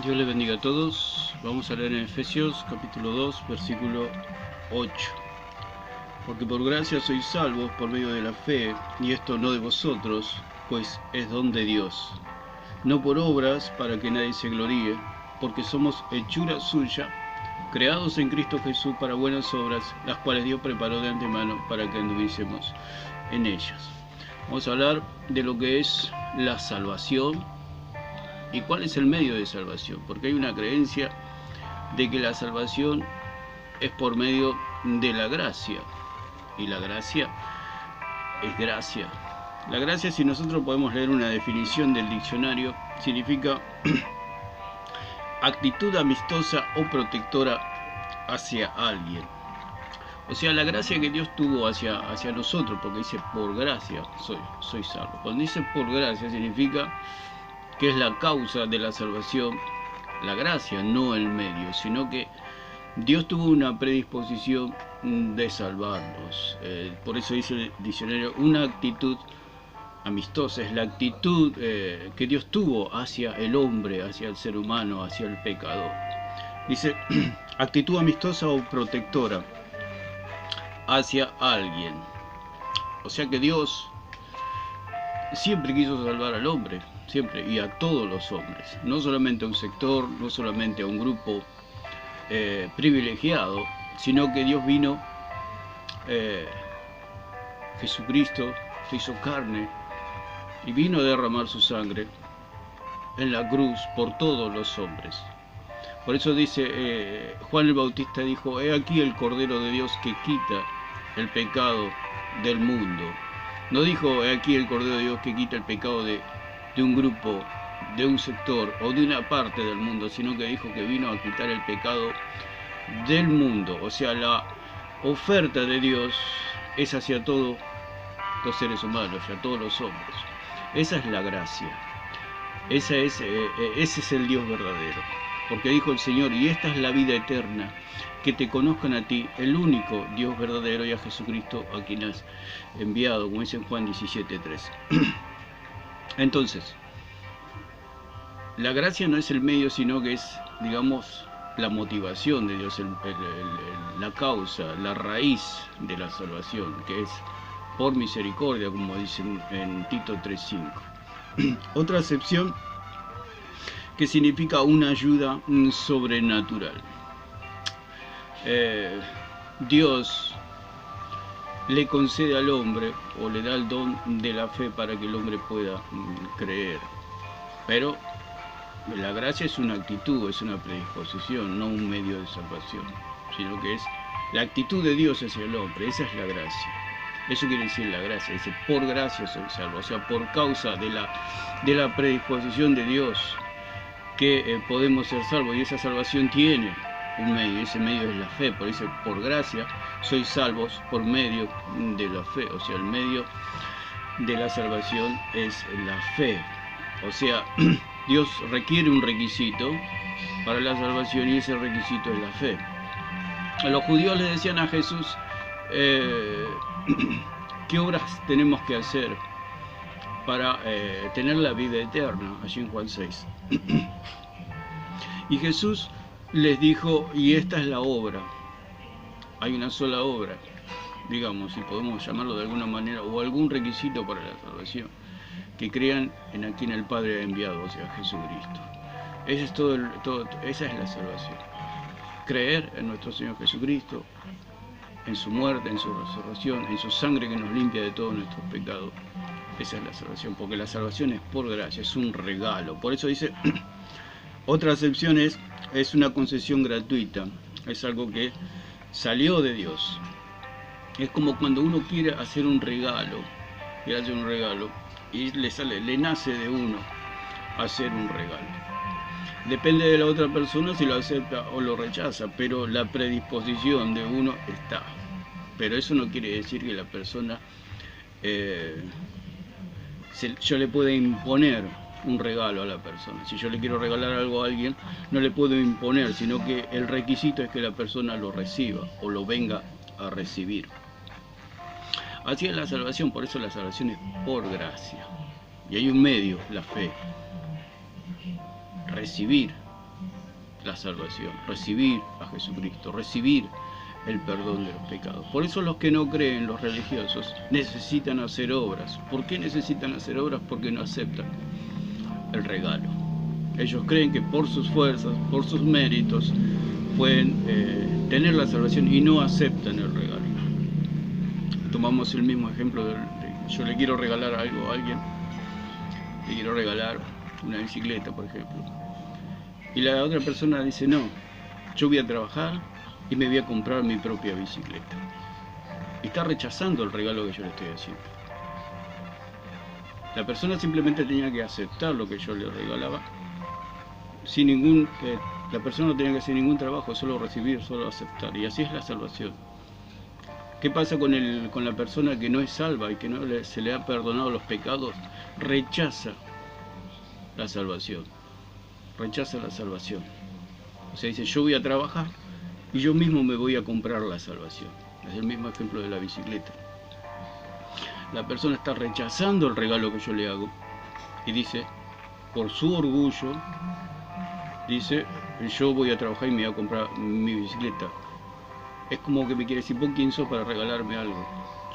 Dios les bendiga a todos. Vamos a leer en Efesios capítulo 2, versículo 8. Porque por gracia sois salvos por medio de la fe, y esto no de vosotros, pues es don de Dios. No por obras para que nadie se gloríe, porque somos hechura suya, creados en Cristo Jesús para buenas obras, las cuales Dios preparó de antemano para que anduviésemos en ellas. Vamos a hablar de lo que es la salvación. ¿Y cuál es el medio de salvación? Porque hay una creencia de que la salvación es por medio de la gracia. Y la gracia es gracia. La gracia, si nosotros podemos leer una definición del diccionario, significa actitud amistosa o protectora hacia alguien. O sea, la gracia que Dios tuvo hacia nosotros, porque dice por gracia soy salvo. Cuando dice por gracia significa que es la causa de la salvación, la gracia, no el medio, sino que Dios tuvo una predisposición de salvarnos. Por eso dice el diccionario, una actitud amistosa, es la actitud que Dios tuvo hacia el hombre, hacia el ser humano, hacia el pecador. Dice, actitud amistosa o protectora hacia alguien. O sea que Dios siempre quiso salvar al hombre, siempre, y a todos los hombres, no solamente a un sector, no solamente a un grupo privilegiado, sino que Dios vino, Jesucristo se hizo carne y vino a derramar su sangre en la cruz por todos los hombres. Por eso dice, Juan el Bautista dijo, he aquí el Cordero de Dios que quita el pecado del mundo. No dijo, he aquí el Cordero de Dios que quita el pecado de un grupo, de un sector o de una parte del mundo, sino que dijo que vino a quitar el pecado del mundo. O sea, la oferta de Dios es hacia todos los seres humanos, hacia todos los hombres. Esa es la gracia. Ese es el Dios verdadero. Porque dijo el Señor, y esta es la vida eterna, que te conozcan a ti, el único Dios verdadero, y a Jesucristo a quien has enviado, como dice en Juan 17:3. Entonces, la gracia no es el medio, sino que es, digamos, la motivación de Dios, la causa, la raíz de la salvación, que es por misericordia, como dicen en Tito 3:5. Otra acepción que significa una ayuda sobrenatural. Dios le concede al hombre o le da el don de la fe para que el hombre pueda creer. Pero la gracia es una actitud, es una predisposición, no un medio de salvación, sino que es la actitud de Dios hacia el hombre. Esa es la gracia. Eso quiere decir la gracia. Dice, por gracia soy salvo. O sea, por causa de la predisposición de Dios que podemos ser salvos. Y esa salvación tiene un medio, y ese medio es la fe. Por eso, por gracia sois salvos por medio de la fe. O sea, el medio de la salvación es la fe. O sea, Dios requiere un requisito para la salvación y ese requisito es la fe. A los judíos les decían a Jesús, ¿qué obras tenemos que hacer para tener la vida eterna? Allí en Juan 6. Y Jesús les dijo, y esta es la obra. Hay una sola obra, digamos, si podemos llamarlo de alguna manera, o algún requisito para la salvación, que crean en a quien el Padre ha enviado, o sea, Jesucristo. Ese es esa es la salvación. Creer en nuestro Señor Jesucristo, en su muerte, en su resurrección, en su sangre que nos limpia de todos nuestros pecados. Esa es la salvación, porque la salvación es por gracia, es un regalo. Por eso dice, otra acepción es una concesión gratuita, es algo que salió de Dios. Es como cuando uno quiere hacer un regalo, y le nace de uno hacer un regalo. Depende de la otra persona si lo acepta o lo rechaza, pero la predisposición de uno está. Pero eso no quiere decir que la persona, yo le pueda imponer un regalo a la persona. Si yo le quiero regalar algo a alguien, no le puedo imponer, sino que el requisito es que la persona lo reciba o lo venga a recibir. Así es la salvación, por eso la salvación es por gracia. Y hay un medio, la fe. Recibir la salvación, recibir a Jesucristo, recibir el perdón de los pecados. Por eso los que no creen, los religiosos, necesitan hacer obras. ¿Por qué necesitan hacer obras? Porque no aceptan el regalo. Ellos creen que por sus fuerzas, por sus méritos, pueden tener la salvación y no aceptan el regalo. Tomamos el mismo ejemplo de yo le quiero regalar algo a alguien, le quiero regalar una bicicleta, por ejemplo, y la otra persona dice: no, yo voy a trabajar y me voy a comprar mi propia bicicleta. Y está rechazando el regalo que yo le estoy haciendo. La persona simplemente tenía que aceptar lo que yo le regalaba, sin la persona no tenía que hacer ningún trabajo, solo recibir, solo aceptar. Y así es la salvación. ¿Qué pasa con la persona que no es salva y que no se le ha perdonado los pecados? Rechaza la salvación. Rechaza la salvación. O sea, dice: yo voy a trabajar y yo mismo me voy a comprar la salvación. Es el mismo ejemplo de la bicicleta. La persona está rechazando el regalo que yo le hago y dice, por su orgullo, dice: yo voy a trabajar y me voy a comprar mi bicicleta. Es como que me quiere decir: ¿vos quién sos para regalarme algo?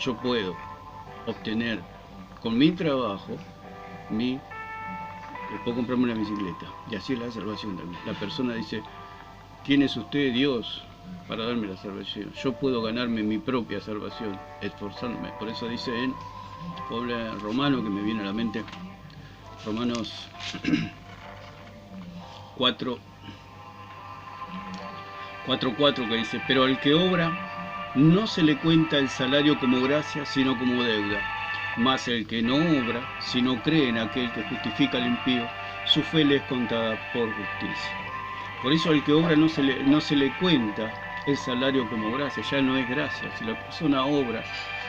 Yo puedo obtener con mi trabajo, puedo comprarme una bicicleta. Y así es la salvación también. La persona dice: ¿quién es usted, Dios, para darme la salvación? Yo puedo ganarme mi propia salvación, esforzándome. Por eso dice en Romano, que me viene a la mente, Romanos 4:4, que dice: pero al que obra no se le cuenta el salario como gracia, sino como deuda. Mas el que no obra, si no cree en aquel que justifica al impío, su fe le es contada por justicia. Por eso al que obra no se le cuenta el salario como gracia, ya no es gracia. Si la persona obra,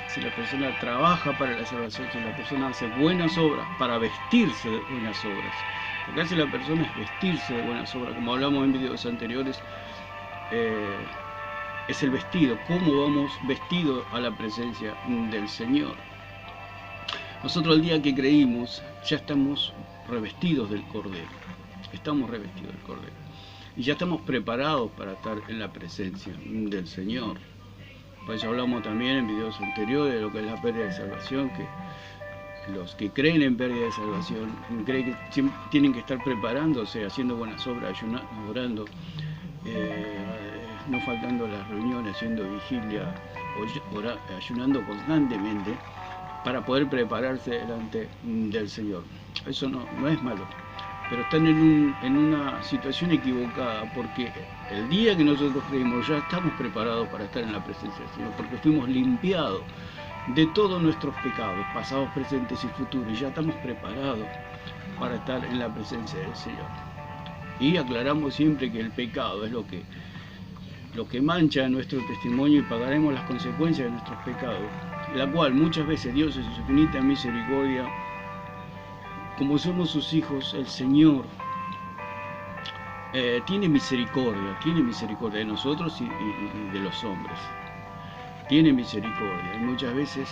si la persona trabaja para la salvación, si la persona hace buenas obras para vestirse de buenas obras. Lo que hace la persona es vestirse de buenas obras, como hablamos en videos anteriores. Es el vestido, cómo vamos vestidos a la presencia del Señor. Nosotros el día que creímos ya estamos revestidos del Cordero, estamos revestidos del Cordero y ya estamos preparados para estar en la presencia del Señor. Por eso hablamos también en videos anteriores de lo que es la pérdida de salvación, que los que creen en pérdida de salvación creen que tienen que estar preparándose, haciendo buenas obras, ayunando, orando, no faltando las reuniones, haciendo vigilia, ayunando constantemente para poder prepararse delante del Señor. Eso no es malo, pero están en una situación equivocada, porque el día que nosotros creímos ya estamos preparados para estar en la presencia del Señor, porque fuimos limpiados de todos nuestros pecados, pasados, presentes y futuros, y ya estamos preparados para estar en la presencia del Señor. Y aclaramos siempre que el pecado es lo que mancha nuestro testimonio, y pagaremos las consecuencias de nuestros pecados, la cual muchas veces Dios en su infinita misericordia, como somos sus hijos, el Señor tiene misericordia de nosotros y de los hombres. Tiene misericordia, y muchas veces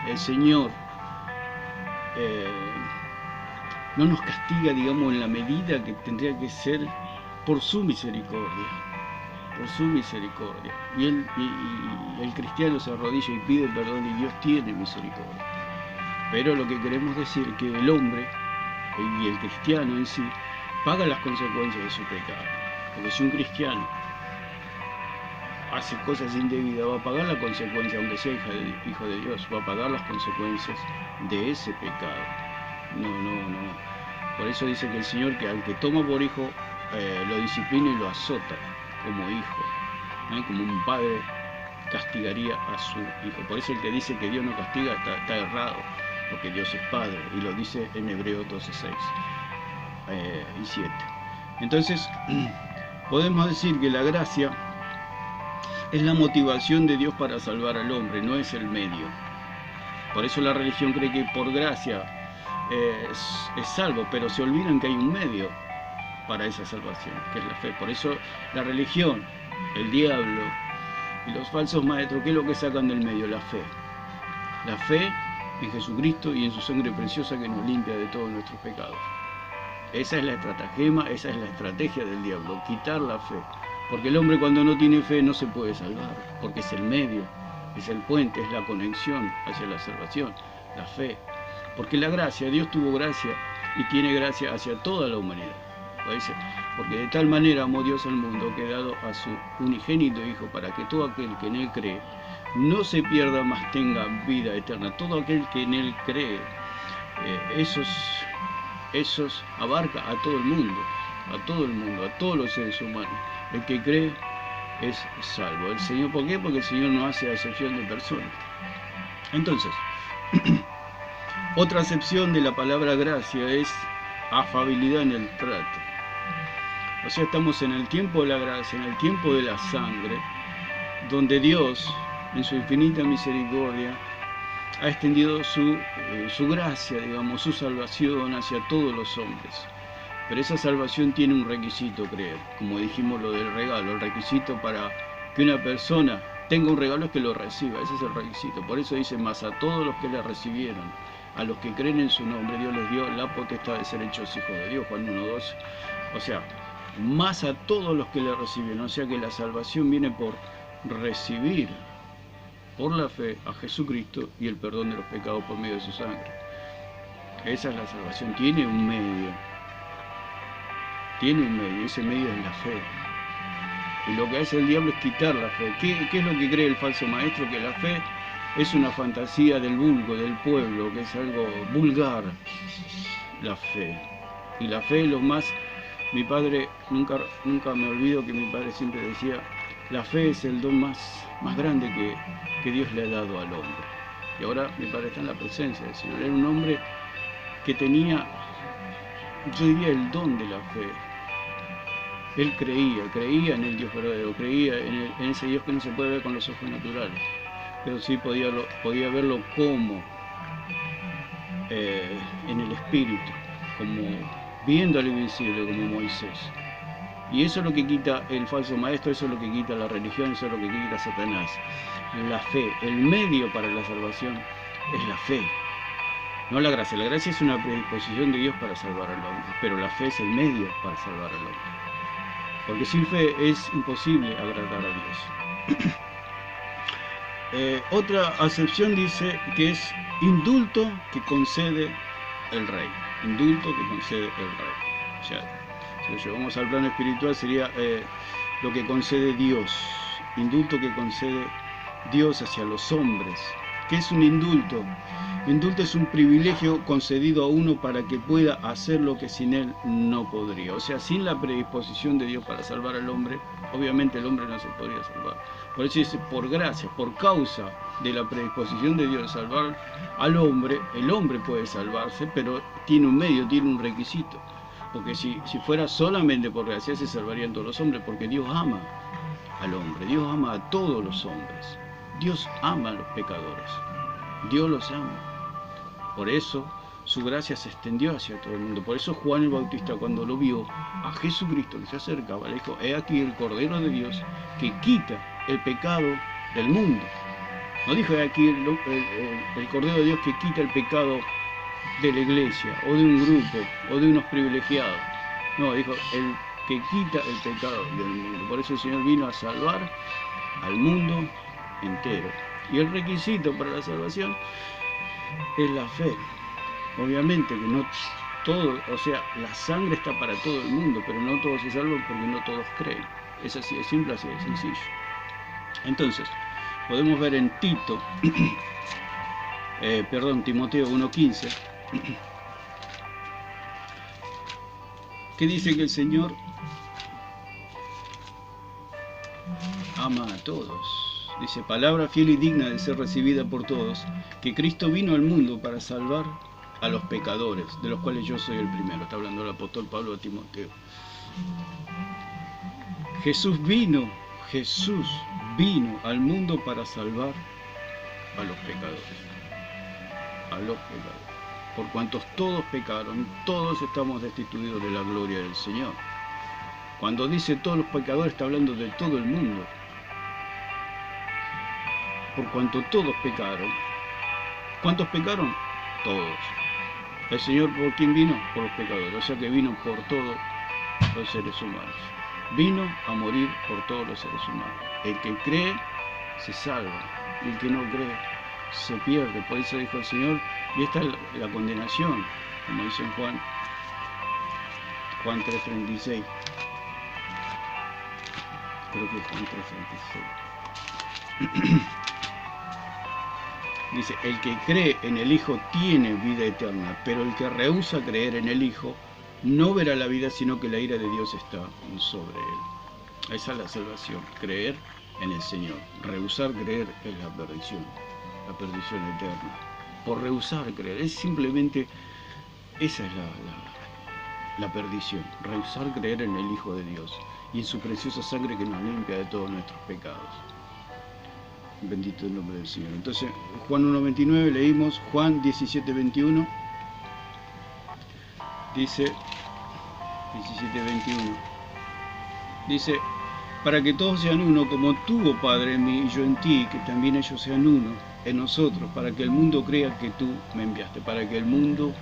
el Señor no nos castiga, digamos, en la medida que tendría que ser, por su misericordia. Y el cristiano se arrodilla y pide perdón, y Dios tiene misericordia. Pero lo que queremos decir es que el hombre y el cristiano en sí paga las consecuencias de su pecado. Porque si un cristiano hace cosas indebidas, va a pagar la consecuencia, aunque sea hijo de Dios, va a pagar las consecuencias de ese pecado. No. Por eso dice que el Señor, que al que toma por hijo, lo disciplina y lo azota como hijo, como un padre castigaría a su hijo. Por eso el que dice que Dios no castiga está errado, porque Dios es Padre, y lo dice en Hebreos 12:6 y 7. Entonces, podemos decir que la gracia es la motivación de Dios para salvar al hombre, no es el medio. Por eso la religión cree que por gracia es salvo, pero se olvidan que hay un medio para esa salvación, que es la fe. Por eso la religión, el diablo y los falsos maestros, ¿qué es lo que sacan del medio? La fe. La fe en Jesucristo y en su sangre preciosa, que nos limpia de todos nuestros pecados. Esa es la estratagema, esa es la estrategia del diablo, quitar la fe. Porque el hombre cuando no tiene fe no se puede salvar, porque es el medio, es el puente, es la conexión hacia la salvación, la fe. Porque la gracia, Dios tuvo gracia y tiene gracia hacia toda la humanidad. Dice, porque de tal manera amó Dios al mundo que ha dado a su unigénito Hijo para que todo aquel que en Él cree no se pierda, mas tenga vida eterna. Todo aquel que en Él cree, esos abarca a todo el mundo, a todo el mundo, a todos los seres humanos. El que cree es salvo. El Señor, ¿por qué? Porque el Señor no hace acepción de personas. Entonces, otra acepción de la palabra gracia es afabilidad en el trato. O sea, estamos en el tiempo de la gracia, en el tiempo de la sangre, donde Dios, en su infinita misericordia, ha extendido su gracia, digamos, su salvación hacia todos los hombres. Pero esa salvación tiene un requisito, creer. Como dijimos lo del regalo, el requisito para que una persona tenga un regalo es que lo reciba, ese es el requisito. Por eso dice, más a todos los que le recibieron, a los que creen en su nombre, Dios les dio la potestad de ser hechos hijos de Dios, Juan 1:12. O sea, más a todos los que le recibieron. O sea que la salvación viene por recibir, por la fe, a Jesucristo y el perdón de los pecados por medio de su sangre. Esa es la salvación. Tiene un medio, ese medio es la fe. Y lo que hace el diablo es quitar la fe. ¿Qué es lo que cree el falso maestro? Que la fe es una fantasía del vulgo, del pueblo, que es algo vulgar, la fe. Y la fe es lo más... Mi padre, nunca me olvido que mi padre siempre decía, la fe es el don más grande que Dios le ha dado al hombre. Y ahora mi padre está en la presencia del Señor. Era un hombre que tenía, yo diría, el don de la fe. Él creía en el Dios verdadero, creía en ese Dios que no se puede ver con los ojos naturales, pero sí podía verlo como en el espíritu, como viendo al invisible, como Moisés. Y eso es lo que quita el falso maestro, eso es lo que quita la religión, eso es lo que quita Satanás. La fe, el medio para la salvación es la fe, no la gracia. La gracia es una predisposición de Dios para salvar al hombre, pero la fe es el medio para salvar al hombre. Porque sin fe es imposible agradar a Dios. Otra acepción dice que es indulto que concede el rey. Indulto que concede el rey. O sea, si lo llevamos al plano espiritual sería lo que concede Dios. Indulto que concede Dios hacia los hombres. ¿Qué es un indulto? Indulto es un privilegio concedido a uno para que pueda hacer lo que sin él no podría. O sea, sin la predisposición de Dios para salvar al hombre, obviamente el hombre no se podría salvar. Por eso dice, por gracia, por causa de la predisposición de Dios de salvar al hombre, el hombre puede salvarse, pero tiene un medio, tiene un requisito. Porque si fuera solamente por gracia, se salvarían todos los hombres, porque Dios ama al hombre, Dios ama a todos los hombres. Dios ama a los pecadores, Dios los ama. Por eso su gracia se extendió hacia todo el mundo. Por eso Juan el Bautista, cuando lo vio a Jesucristo que se acercaba, le dijo, he aquí el Cordero de Dios que quita el pecado del mundo. No dijo, he aquí el Cordero de Dios que quita el pecado de la iglesia, o de un grupo, o de unos privilegiados. No, dijo, el que quita el pecado del mundo. Por eso el Señor vino a salvar al mundo entero. Y el requisito para la salvación es la fe. Obviamente que no todo, o sea, la sangre está para todo el mundo, pero no todos se salvan porque no todos creen. Es así de simple, así de sencillo. Entonces, podemos ver en Timoteo 1:15, que dice que el Señor ama a todos. Dice, palabra fiel y digna de ser recibida por todos, que Cristo vino al mundo para salvar a los pecadores, de los cuales yo soy el primero. Está hablando el apóstol Pablo a Timoteo. Jesús vino al mundo para salvar a los pecadores. A los pecadores. Por cuantos todos pecaron, todos estamos destituidos de la gloria del Señor. Cuando dice todos los pecadores, está hablando de todo el mundo. Por cuanto todos pecaron. ¿Cuántos pecaron? Todos. ¿El Señor por quién vino? Por los pecadores, o sea que vino por todos los seres humanos. Vino a morir por todos los seres humanos. El que cree se salva, y el que no cree se pierde. Por eso dijo el Señor, y esta es la condenación, como dice en Juan 3:36. Creo que es Juan 3:36. Dice, el que cree en el Hijo tiene vida eterna, pero el que rehúsa creer en el Hijo no verá la vida, sino que la ira de Dios está sobre él. Esa es la salvación, creer en el Señor. Rehusar creer es la perdición eterna. Por rehusar creer, es simplemente, esa es la perdición, rehusar creer en el Hijo de Dios y en su preciosa sangre que nos limpia de todos nuestros pecados. Bendito el nombre del Señor. Entonces, Juan 1:29 leímos, Juan 17:21, dice, 17:21, dice, para que todos sean uno, como tú, oh Padre, en mí y yo en ti, que también ellos sean uno en nosotros, para que el mundo crea que tú me enviaste, para que el mundo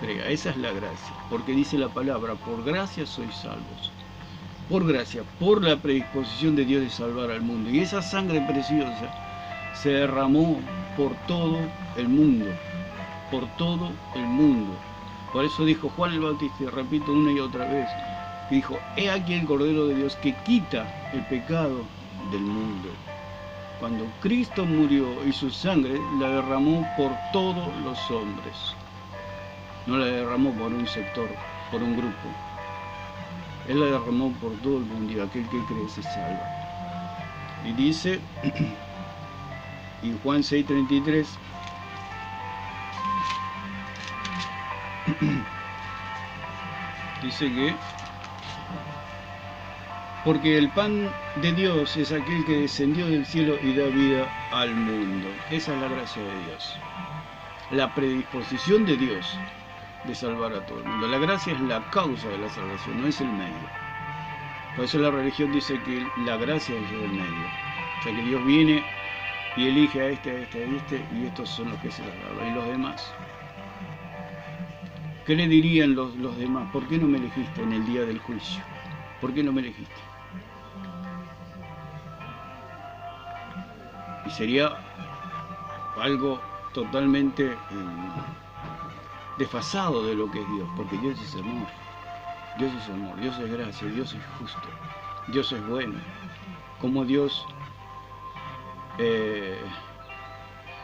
crea. Esa es la gracia, porque dice la palabra, por gracia sois salvos. Por gracia, por la predisposición de Dios de salvar al mundo. Y esa sangre preciosa se derramó por todo el mundo, por todo el mundo. Por eso dijo Juan el Bautista, y repito una y otra vez, dijo, he aquí el Cordero de Dios que quita el pecado del mundo. Cuando Cristo murió y su sangre la derramó por todos los hombres. No la derramó por un sector, por un grupo. Él la derramó por todo el mundo y aquel que cree se salva. Y dice, en Juan 6:33, dice que, porque el pan de Dios es aquel que descendió del cielo y da vida al mundo. Esa es la gracia de Dios. La predisposición de Dios de salvar a todo el mundo. La gracia es la causa de la salvación, no es el medio. Por eso la religión dice que la gracia es el medio. O sea que Dios viene y elige a este, y estos son los que se la dan. Y los demás. ¿Qué le dirían los demás? ¿Por qué no me elegiste en el día del juicio? ¿Por qué no me elegiste? Y sería algo totalmente desfasado de lo que es Dios, porque Dios es amor. Dios es amor, Dios es gracia, Dios es justo, Dios es bueno. Como Dios,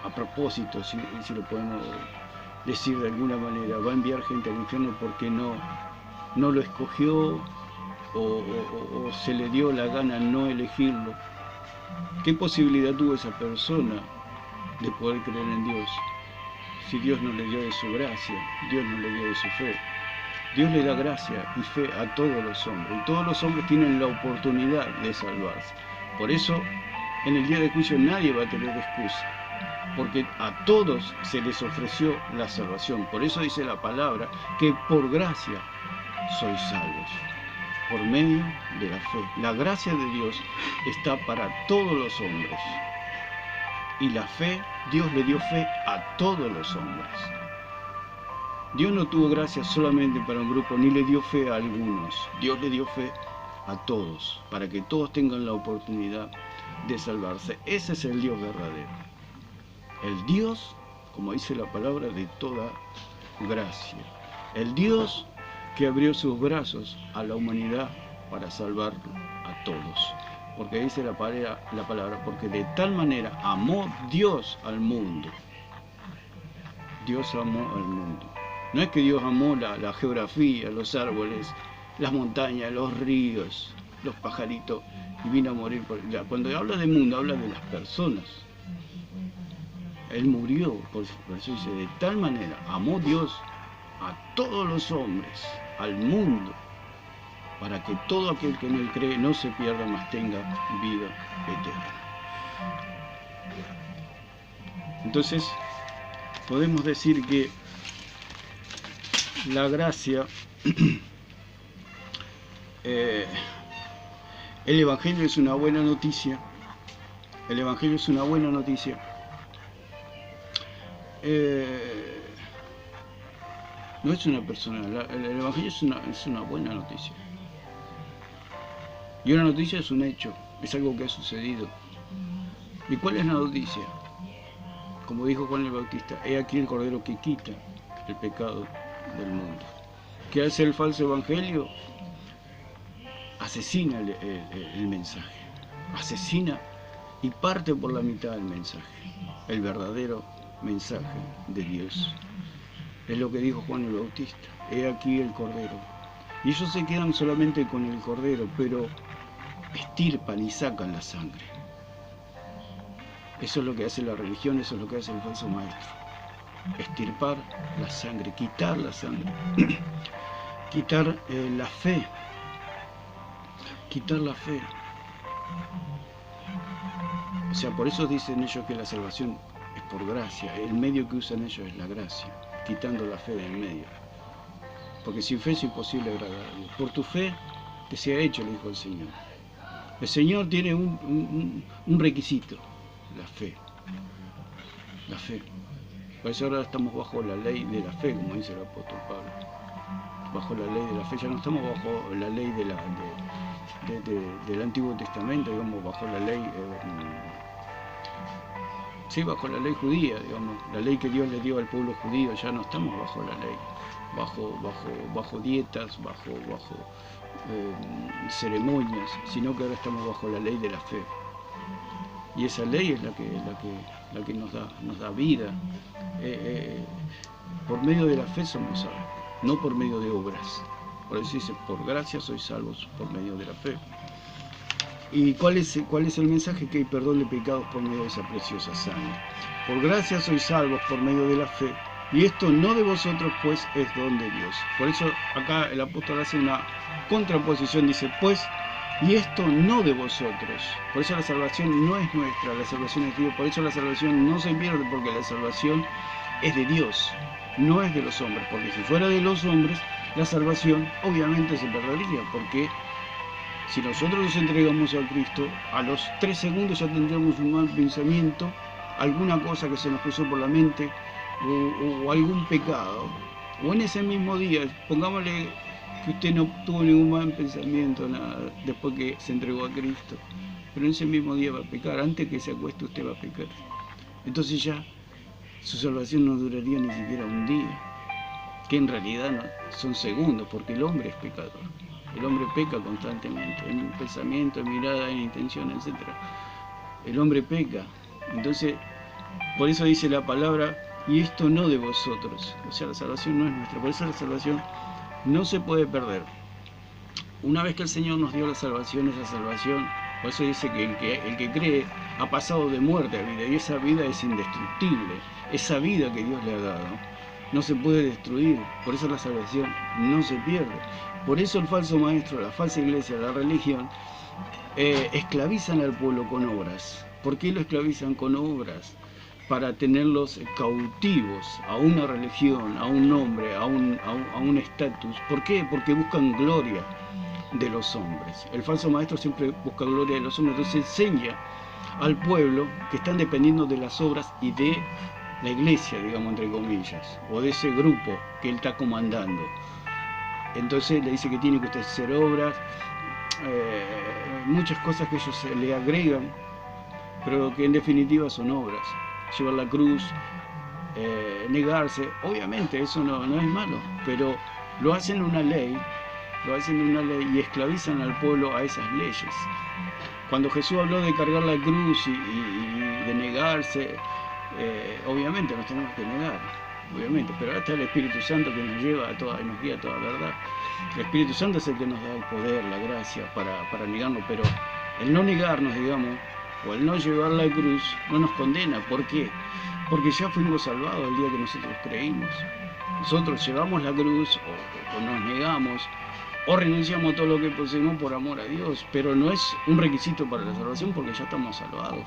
a propósito, si lo podemos decir de alguna manera, va a enviar gente al infierno porque no lo escogió o se le dio la gana no elegirlo. ¿Qué posibilidad tuvo esa persona de poder creer en Dios si Dios no le dio de su gracia, Dios no le dio de su fe? Dios le da gracia y fe a todos los hombres, y todos los hombres tienen la oportunidad de salvarse. Por eso, en el día del juicio nadie va a tener excusa, porque a todos se les ofreció la salvación. Por eso dice la palabra que por gracia sois salvos, por medio de la fe. La gracia de Dios está para todos los hombres, y la fe, Dios le dio fe a todos los hombres. Dios no tuvo gracia solamente para un grupo, ni le dio fe a algunos. Dios le dio fe a todos, para que todos tengan la oportunidad de salvarse. Ese es el Dios verdadero. El Dios, como dice la palabra, de toda gracia. El Dios que abrió sus brazos a la humanidad para salvar a todos. Porque dice la palabra, porque de tal manera amó Dios al mundo. Dios amó al mundo. No es que Dios amó la geografía, los árboles, las montañas, los ríos, los pajaritos, y vino a morir por ella. Cuando habla de mundo, habla de las personas. Él murió, por eso dice, de tal manera amó Dios a todos los hombres, al mundo, para que todo aquel que en él cree no se pierda, mas tenga vida eterna. Entonces, podemos decir que la gracia, el Evangelio es una buena noticia. El Evangelio es una buena noticia. No es una persona, el Evangelio es una buena noticia. Y una noticia es un hecho, es algo que ha sucedido. ¿Y cuál es la noticia? Como dijo Juan el Bautista, he aquí el Cordero que quita el pecado del mundo. ¿Qué hace el falso evangelio? Asesina el mensaje, asesina y parte por la mitad el mensaje, el verdadero mensaje de Dios. Es lo que dijo Juan el Bautista, he aquí el Cordero. Y ellos se quedan solamente con el Cordero, pero estirpan y sacan la sangre. Eso es lo que hace la religión, eso es lo que hace el falso maestro. Estirpar la sangre, quitar la sangre, quitar la fe, quitar la fe. O sea, por eso dicen ellos que la salvación es por gracia. El medio que usan ellos es la gracia, quitando la fe del medio. Porque sin fe es imposible agradar a Dios. Por tu fe te sea hecho, le dijo el Señor. El Señor tiene un requisito, la fe. La fe. Por eso ahora estamos bajo la ley de la fe, como dice el apóstol Pablo. Bajo la ley de la fe, ya no estamos bajo la ley del Antiguo Testamento, digamos, bajo la ley, sí, bajo la ley judía, digamos, la ley que Dios le dio al pueblo judío, ya no estamos bajo la ley, bajo dietas, bajo ceremonias, sino que ahora estamos bajo la ley de la fe. Y esa ley es la que nos da vida. Por medio de la fe somos salvos, no por medio de obras. Por eso dice, por gracia sois salvos por medio de la fe. ¿Y cuál es el mensaje? Que hay perdón de pecados por medio de esa preciosa sangre. Por gracia sois salvos por medio de la fe. Y esto no de vosotros, pues es don de Dios. Por eso acá el apóstol hace una contraposición, dice, pues, y esto no de vosotros. Por eso la salvación no es nuestra, la salvación es de Dios. Por eso la salvación no se pierde, porque la salvación es de Dios, no es de los hombres. Porque si fuera de los hombres, la salvación obviamente se perdería, porque si nosotros nos entregamos a Cristo, a los 3 segundos ya tendríamos un mal pensamiento, alguna cosa que se nos cruzó por la mente, o algún pecado, o en ese mismo día, pongámosle que usted no tuvo ningún mal pensamiento, nada, después que se entregó a Cristo, pero en ese mismo día va a pecar, antes que se acueste usted va a pecar. Entonces ya su salvación no duraría ni siquiera un día, que en realidad no, son segundos, porque el hombre es pecador. El hombre peca constantemente, en pensamiento, en mirada, en intención, etc. El hombre peca. Entonces, por eso dice la palabra, y esto no de vosotros. O sea, la salvación no es nuestra. Por eso la salvación no se puede perder. Una vez que el Señor nos dio la salvación, esa salvación, por eso dice que el que cree ha pasado de muerte a vida, y esa vida es indestructible. Esa vida que Dios le ha dado no se puede destruir. Por eso la salvación no se pierde. Por eso el falso maestro, la falsa iglesia, la religión, esclavizan al pueblo con obras. ¿Por qué lo esclavizan con obras? Para tenerlos cautivos a una religión, a un nombre, a un estatus. ¿Por qué? Porque buscan gloria de los hombres. El falso maestro siempre busca gloria de los hombres, entonces enseña al pueblo que están dependiendo de las obras y de la iglesia, digamos, entre comillas, o de ese grupo que él está comandando. Entonces le dice que tiene que usted hacer obras, muchas cosas que ellos le agregan, pero que en definitiva son obras. Llevar la cruz, negarse, obviamente eso no es malo, pero lo hacen una ley, y esclavizan al pueblo a esas leyes. Cuando Jesús habló de cargar la cruz y de negarse, obviamente nos tenemos que negar, obviamente, pero ahora está el Espíritu Santo que nos lleva nos guía a toda verdad. El Espíritu Santo es el que nos da el poder, la gracia para negarnos, pero el no negarnos, digamos, o el no llevar la cruz, no nos condena. ¿Por qué? Porque ya fuimos salvados el día que nosotros creímos. Nosotros llevamos la cruz, o nos negamos, o renunciamos a todo lo que poseemos por amor a Dios, pero no es un requisito para la salvación, porque ya estamos salvados.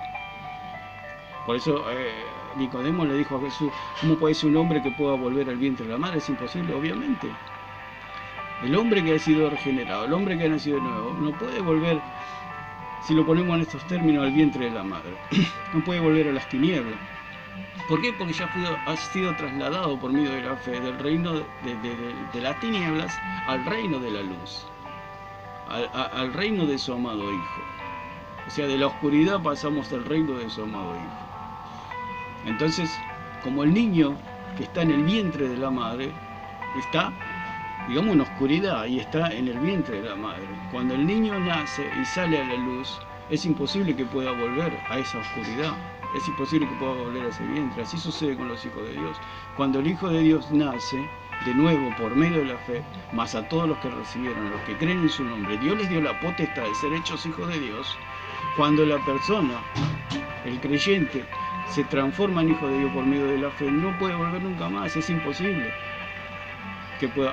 Por eso Nicodemo le dijo a Jesús, ¿cómo puede ser un hombre que pueda volver al vientre de la madre? Es imposible, obviamente. El hombre que ha sido regenerado, el hombre que ha nacido de nuevo, no puede volver, si lo ponemos en estos términos, al vientre de la madre. No puede volver a las tinieblas. ¿Por qué? Porque ya ha sido trasladado por medio de la fe del reino de las tinieblas al reino de la luz, al reino de su amado Hijo. O sea, de la oscuridad pasamos al reino de su amado Hijo. Entonces, como el niño que está en el vientre de la madre, está, digamos, en oscuridad y está en el vientre de la madre. Cuando el niño nace y sale a la luz, es imposible que pueda volver a esa oscuridad. Es imposible que pueda volver a ese vientre. Así sucede con los hijos de Dios. Cuando el Hijo de Dios nace, de nuevo, por medio de la fe, más a todos los que recibieron, a los que creen en su nombre, Dios les dio la potestad de ser hechos hijos de Dios. Cuando la persona, el creyente, se transforma en hijo de Dios por medio de la fe, no puede volver nunca más, es imposible.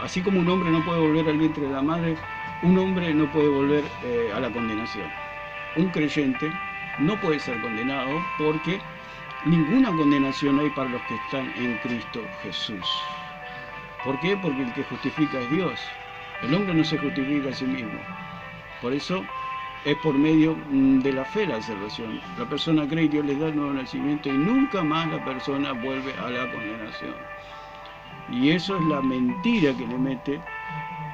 Así como un hombre no puede volver al vientre de la madre, un hombre no puede volver a la condenación. Un creyente no puede ser condenado porque ninguna condenación hay para los que están en Cristo Jesús. ¿Por qué? Porque el que justifica es Dios. El hombre no se justifica a sí mismo. Por eso es por medio de la fe la salvación. La persona cree y Dios les da el nuevo nacimiento y nunca más la persona vuelve a la condenación. Y eso es la mentira que le mete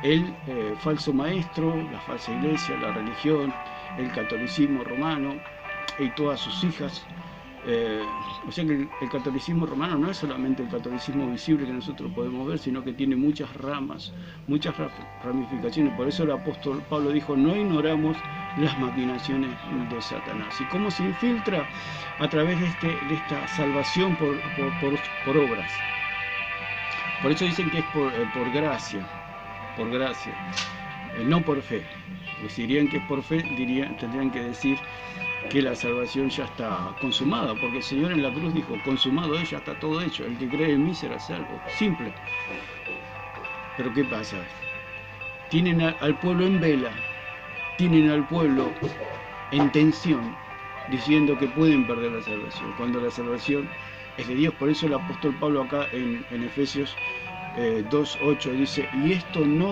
el falso maestro, la falsa iglesia, la religión, el catolicismo romano y todas sus hijas. O sea que el catolicismo romano no es solamente el catolicismo visible que nosotros podemos ver, sino que tiene muchas ramas, muchas ramificaciones. Por eso el apóstol Pablo dijo: no ignoramos las maquinaciones de Satanás. ¿Y cómo se infiltra? A través de esta salvación por obras. Por eso dicen que es por gracia, no por fe. Pues si dirían que es por fe, tendrían que decir que la salvación ya está consumada, porque el Señor en la cruz dijo: consumado es, ya está todo hecho, el que cree en mí será salvo. Simple. Pero ¿qué pasa? Tienen al pueblo en vela, tienen al pueblo en tensión, diciendo que pueden perder la salvación, cuando la salvación es de Dios. Por eso el apóstol Pablo acá en Efesios 2:8 dice: y esto no